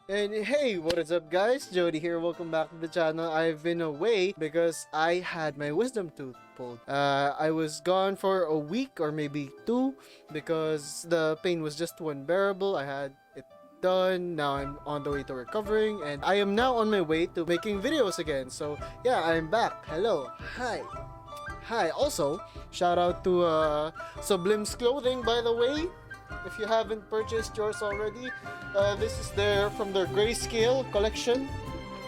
And hey, what is up guys? Jody here, welcome back to the channel. I've been away because I had my wisdom tooth pulled. I was gone for a week or maybe two because the pain was just too unbearable. I had it done, now I'm on the way to recovering and I am now on my way to making videos again. So yeah, I'm back. Hello, hi. Also, shout out to Sublims clothing by the way. If you haven't purchased yours already, this is from their grayscale collection.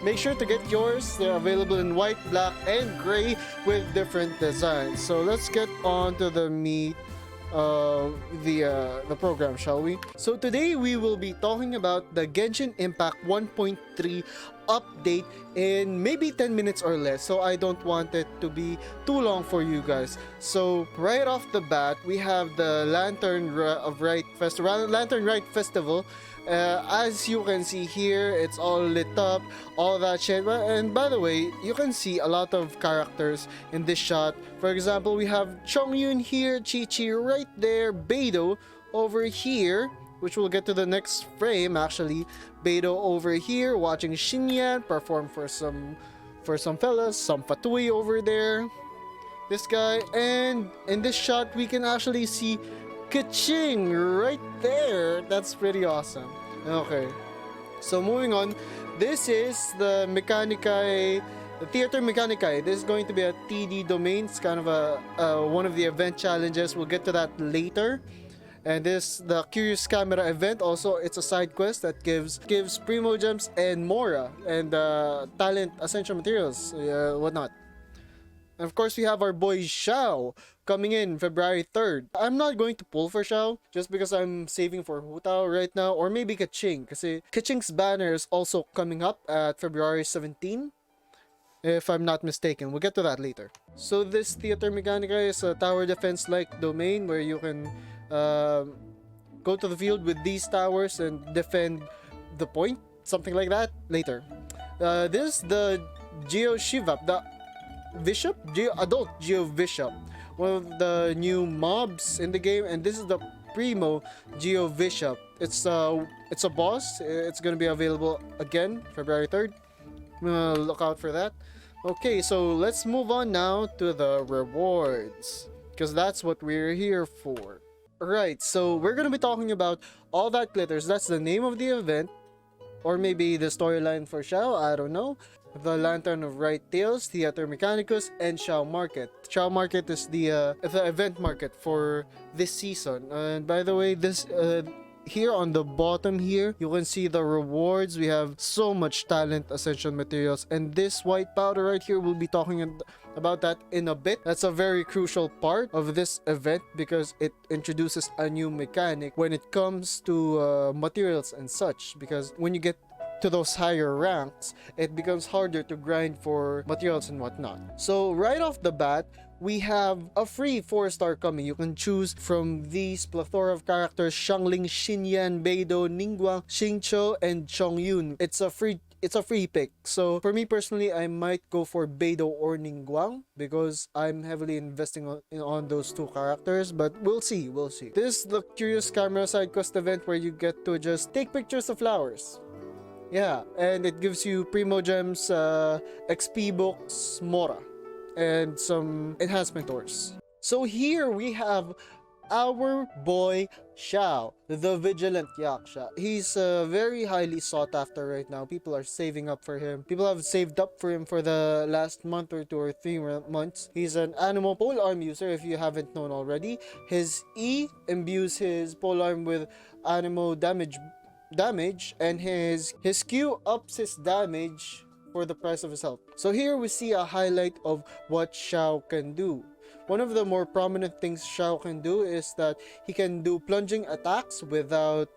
Make sure to get yours. They're available in white, black, and gray with different designs. So let's get on to the meat of the program, shall we? So today we will be talking about the Genshin Impact 1.3 update in maybe 10 minutes or less, so I don't want it to be too long for you guys. So right off the bat, we have the Lantern Rite Festival. As you can see here, it's all lit up, all that shit. And by the way, you can see a lot of characters in this shot. For example, we have Chongyun here, Chi-Chi right there, Beidou over here, which we'll get to the next frame actually. Beidou over here watching Xinyan perform for some fellas, some Fatui over there. This guy, and in this shot we can actually see Kaching right there. That's pretty awesome. Okay, so moving on, this is the Mechanicae, the Theater Mechanicae. This is going to be a TD domain. It's kind of a one of the event challenges. We'll get to that later. And this the Curious Camera event. Also, it's a side quest that gives Primo Gems and Mora and talent essential materials, whatnot. And of course, we have our boy Xiao coming in February 3rd. I'm not going to pull for Xiao just because I'm saving for Hutao right now, or maybe Kaching, kasi Kaching's banner is also coming up at February 17, if I'm not mistaken. We'll get to that later. So this Theater Mechanica is a tower defense-like domain where you can go to the field with these towers and defend the point, something like that, later. This is the Geo Shivap, the Adult Geo Bishop, one of the new mobs in the game, and this is the Primo Geo Bishop. It's a boss. It's gonna be available again February 3rd. Look out for that. Okay, so let's move on now to the rewards, because that's what we're here for. Right, so we're gonna be talking about All That Glitters. That's the name of the event, or maybe the storyline for Xiao, I don't know. The Lantern of Right Tales, Theater Mechanicus, and Xiao Market. Xiao Market is the event market for this season. And by the way, this here on the bottom here, you can see the rewards. We have so much talent essential materials, and this white powder right here, we'll be talking about that in a bit. That's a very crucial part of this event because it introduces a new mechanic when it comes to materials and such, because when you get to those higher ranks, it becomes harder to grind for materials and whatnot. So right off the bat, we have a free 4-star coming. You can choose from these plethora of characters: Xiangling, Xinyan, Beidou, Ningguang, Xingqiu, and Chongyun. It's a free pick. So for me personally, I might go for Beidou or Ningguang because I'm heavily investing on those two characters, but we'll see. This is the Curious Camera side quest event where you get to just take pictures of flowers. Yeah, and it gives you Primo Gems, XP books, Mora, and some enhancement ores. So here we have our boy Xiao, the Vigilant Yaksha. He's very highly sought after right now. People are saving up for him. People have saved up for him for the last month or 2 or 3 months. He's an animal polearm user, if you haven't known already. His E imbues his polearm with animal damage, and his Q ups his damage for the price of his health. So here we see a highlight of what Xiao can do. One of the more prominent things Xiao can do is that he can do plunging attacks without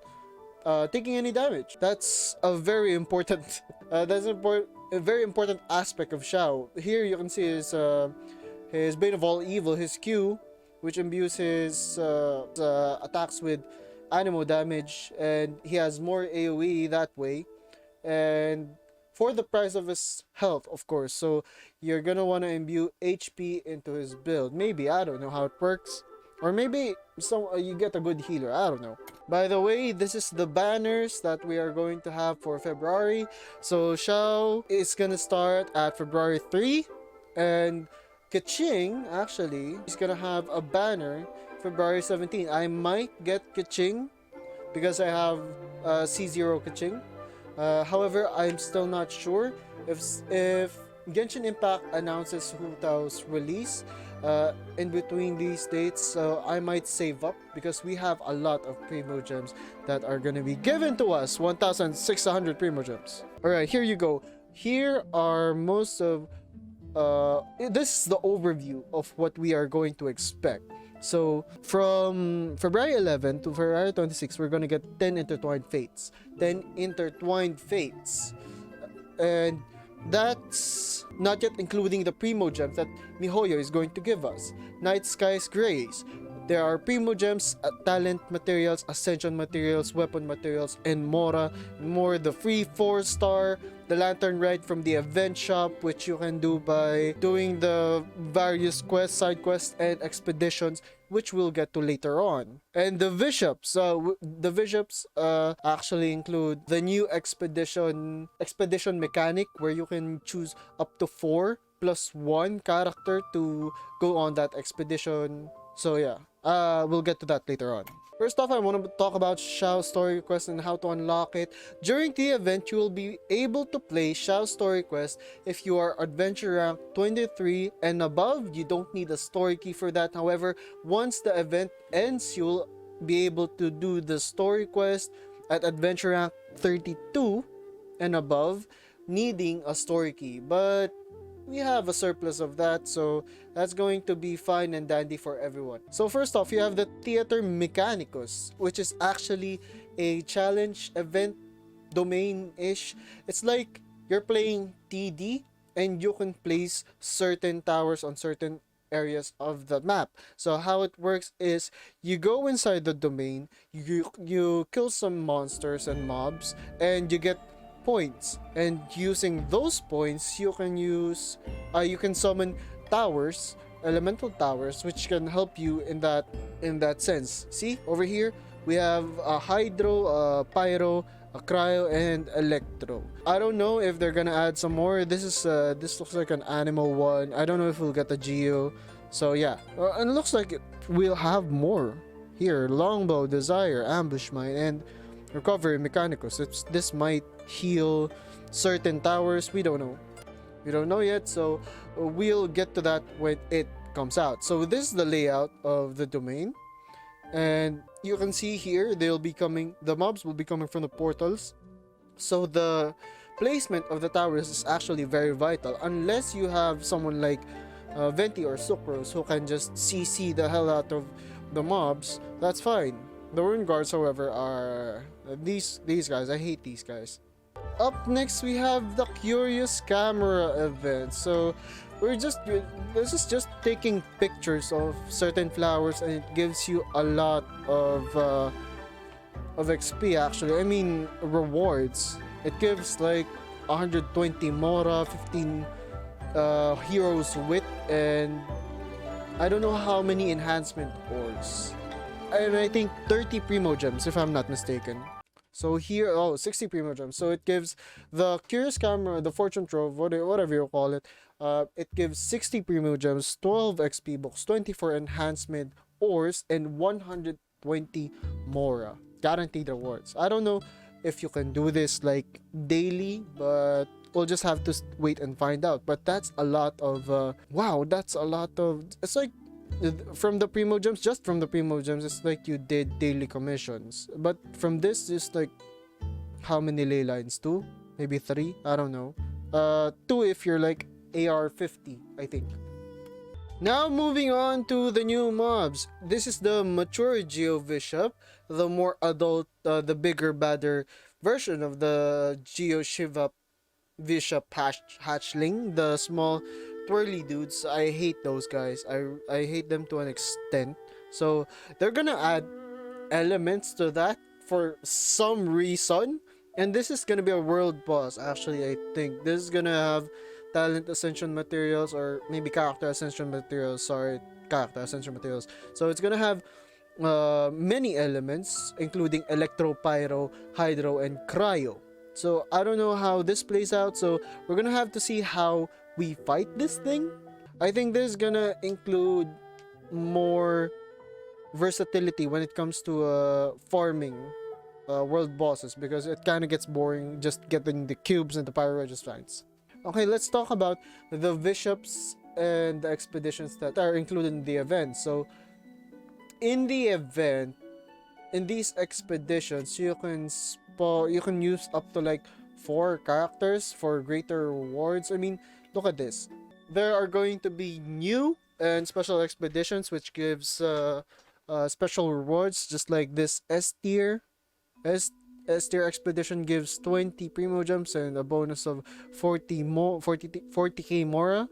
taking any damage. That's a very important a very important aspect of Xiao. Here you can see his Bane of All Evil, his Q, which imbues his attacks with animal damage, and he has more AoE that way, and for the price of his health, of course. So you're gonna want to imbue HP into his build. Maybe, I don't know how it works. Or maybe some you get a good healer. I don't know. By the way, this is the banners that we are going to have for February. So Xiao is gonna start at February 3, and Kaching actually is gonna have a banner February 17. I might get Kaching because I have C0 Kaching. However, I'm still not sure if Genshin Impact announces Hutao's release in between these dates, so I might save up because we have a lot of Primo Gems that are gonna be given to us. 1,600 Primo Gems. Alright, here you go. Here are most of this is the overview of what we are going to expect. So from February 11 to February 26, we're gonna get 10 intertwined fates. 10 intertwined fates. And that's not yet including the Primo Gems that Mihoyo is going to give us. Night Skies Grace. There are Primo Gems, talent materials, ascension materials, weapon materials, and more. The free 4-star, the Lantern Ride from the event shop, which you can do by doing the various quests, side quests, and expeditions, which we'll get to later on. And the Bishops. The Bishops actually include the new expedition mechanic, where you can choose up to 4 plus 1 character to go on that expedition. So yeah, we'll get to that later on. First off, I want to talk about Xiao's story quest and how to unlock it. During the event, you will be able to play Xiao's story quest if you are adventure rank 23 and above. You don't need a story key for that. However, once the event ends, you'll be able to do the story quest at adventure rank 32 and above, needing a story key. But we have a surplus of that, so that's going to be fine and dandy for everyone. So first off, you have the Theater Mechanicus, which is actually a challenge event domain-ish. It's like you're playing TD and you can place certain towers on certain areas of the map. So how it works is you go inside the domain, you kill some monsters and mobs, and you get points, and using those points you can summon towers, elemental towers, which can help you in that sense. See over here, we have a hydro, a pyro, a cryo, and electro. I don't know if they're gonna add some more. This looks like an animal one. I don't know if we'll get the geo. So yeah, and it looks like we'll have more here. Longbow, desire, ambush mine, and recovery mechanicus. This might heal certain towers. We don't know yet, so we'll get to that when it comes out. So this is the layout of the domain, and you can see here the mobs will be coming from the portals. So the placement of the towers is actually very vital, unless you have someone like Venti or Sucrose who can just CC the hell out of the mobs. That's fine. The Rune Guards, however, are these guys. I hate these guys. Up next, we have the Curious Camera event. So this is just taking pictures of certain flowers, and it gives you a lot of XP. Actually, I mean rewards. It gives like 120 Mora, 15 Heroes Wit, and I don't know how many enhancement ores. And I think 30 Primo Gems, if I'm not mistaken. So here, 60 Primo Gems. So it gives the Curious Camera, the Fortune Trove, whatever you call it, it gives 60 Primo Gems, 12 XP books, 24 enhancement ores, and 120 Mora. Guaranteed rewards. I don't know if you can do this like daily, but we'll just have to wait and find out. But that's a lot of, it's like, from the Primo Gems, just from the Primo Gems, it's like you did daily commissions. But from this, just like, how many ley lines? 2? Maybe 3? I don't know. 2 if you're like AR 50, I think. Now moving on to the new mobs. This is the mature Geo Bishop, the more adult, the bigger, badder version of the Geo Shiva Bishop hatchling, the small twirly dudes. I hate those guys. I hate them to an extent. So they're gonna add elements to that for some reason, and this is gonna be a world boss. Actually, I think this is gonna have talent ascension materials, or maybe character ascension materials. Sorry, character ascension materials. So it's gonna have many elements, including electro, pyro, hydro, and cryo. So I don't know how this plays out. So we're gonna have to see how we fight this thing. I think this is gonna include more versatility when it comes to farming world bosses, because it kind of gets boring just getting the cubes and the pyro registrants. Okay, let's talk about the bishops and the expeditions that are included in the event. So in the event, in these expeditions, you can use up to like 4 characters for greater rewards. I mean, look at this. There are going to be new and special expeditions, which gives special rewards, just like this S tier. S tier expedition gives 20 primo gems and a bonus of 40k mora.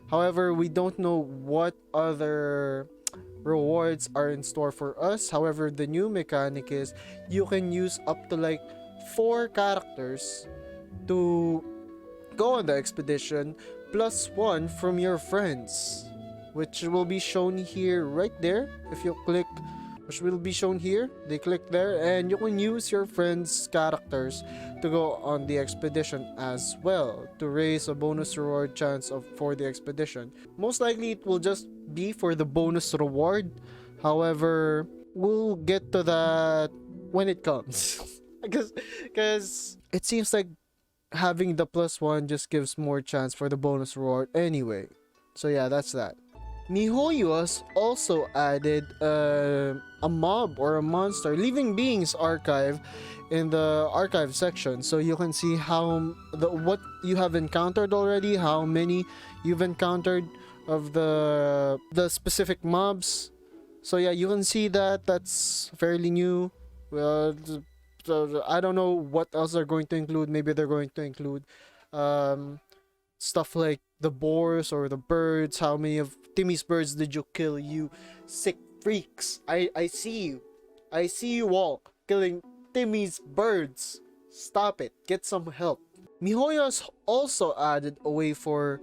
However, we don't know what other rewards are in store for us. However, the new mechanic is you can use up to like 4 characters to go on the expedition, plus 1 from your friends, which will be shown here right there. If you click, which will be shown here, they click there, and you can use your friends' characters to go on the expedition as well to raise a bonus reward chance for the expedition. Most likely it will just be for the bonus reward. However, we'll get to that when it comes. because it seems like having the +1 just gives more chance for the bonus reward anyway. So yeah, that's that. MiHoYo has also added a mob or a monster living beings archive in the archive section, so you can see what you have encountered already, how many you've encountered of the specific mobs. So yeah, you can see that that's fairly new. So I don't know what else they're going to include. Maybe they're going to include stuff like the boars or the birds. How many of Timmy's birds did you kill, you sick freaks? I see you. I see you all killing Timmy's birds. Stop it. Get some help. MiHoYo has also added a way for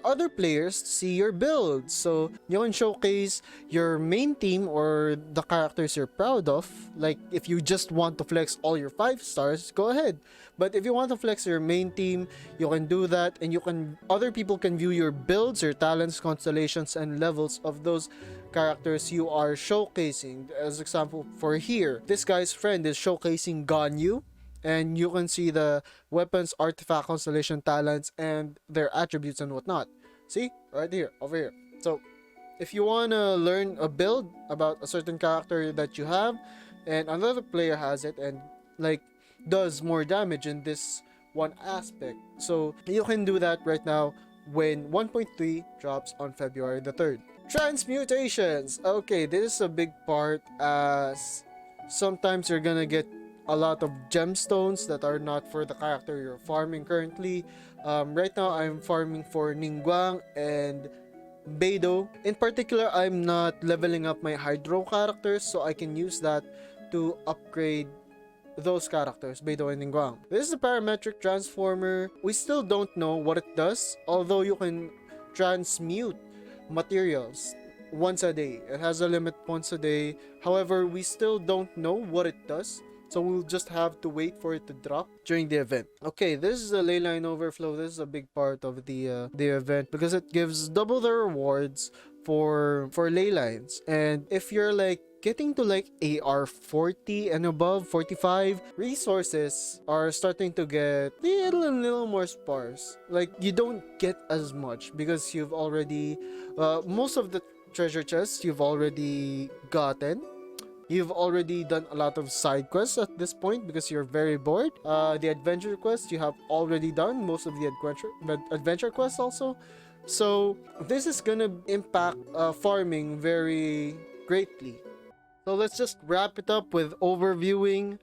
other players to see your builds. So you can showcase your main team or the characters you're proud of. Like if you just want to flex all your 5 stars, go ahead. But if you want to flex your main team, you can do that, and other people can view your builds, your talents, constellations, and levels of those characters you are showcasing. As example, for here, this guy's friend is showcasing Ganyu, and you can see the weapons, artifact, constellation, talents, and their attributes and whatnot. See? Right here, over here. So, if you want to learn a build about a certain character that you have, and another player has it, and like does more damage in this one aspect, so you can do that right now when 1.3 drops on February the 3rd. Transmutations! Okay, this is a big part, as sometimes you're gonna get a lot of gemstones that are not for the character you're farming currently. Right now, I'm farming for Ningguang and Beidou. In particular, I'm not leveling up my Hydro characters, so I can use that to upgrade those characters, Beidou and Ningguang. This is a parametric transformer. We still don't know what it does, although you can transmute materials once a day. It has a limit once a day. However, we still don't know what it does, so we'll just have to wait for it to drop during the event. Okay, this is a leyline overflow. This is a big part of the event because it gives double the rewards for ley lines. And if you're like getting to like AR 40 and above, 45, resources are starting to get a little more sparse. Like you don't get as much because you've already most of the treasure chests you've already gotten. You've already done a lot of side quests at this point because you're very bored. The adventure quests you have already done, most of the adventure quests also. So this is gonna impact farming very greatly. So let's just wrap it up with overviewing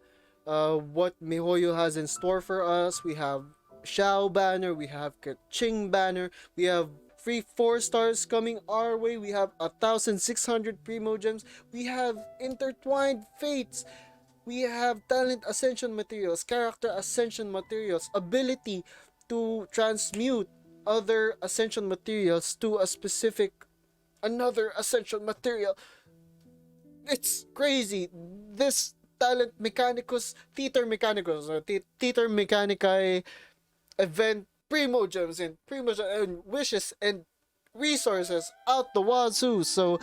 what MiHoYo has in store for us. We have Xiao Banner, we have Kaching Banner, we have free 4 stars coming our way. We have 1,600 primo gems. We have intertwined fates. We have talent ascension materials, character ascension materials, ability to transmute other ascension materials to a specific another essential material. It's crazy. This talent mechanicus, theater mechanicus, or theater mechanicae event, primo gems and and wishes and resources out the wazoo. So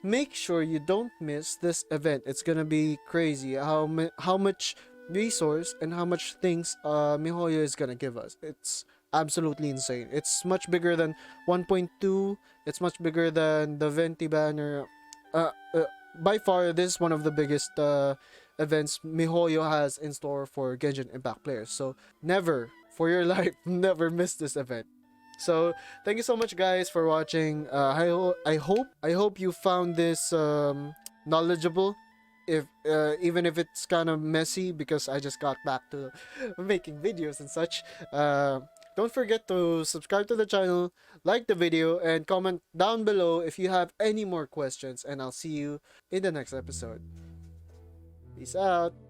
make sure you don't miss this event. It's gonna be crazy how much resource and how much things Mihoyo is gonna give us. It's absolutely insane. It's much bigger than 1.2. It's much bigger than the Venti banner. Uh, uh, by far, this is one of the biggest events Mihoyo has in store for Genshin Impact players. So never, for your life, never miss this event. So thank you so much, guys, for watching. I hope you found this knowledgeable. If even if it's kind of messy because I just got back to making videos and such. Don't forget to subscribe to the channel, like the video, and comment down below if you have any more questions. And I'll see you in the next episode. Peace out.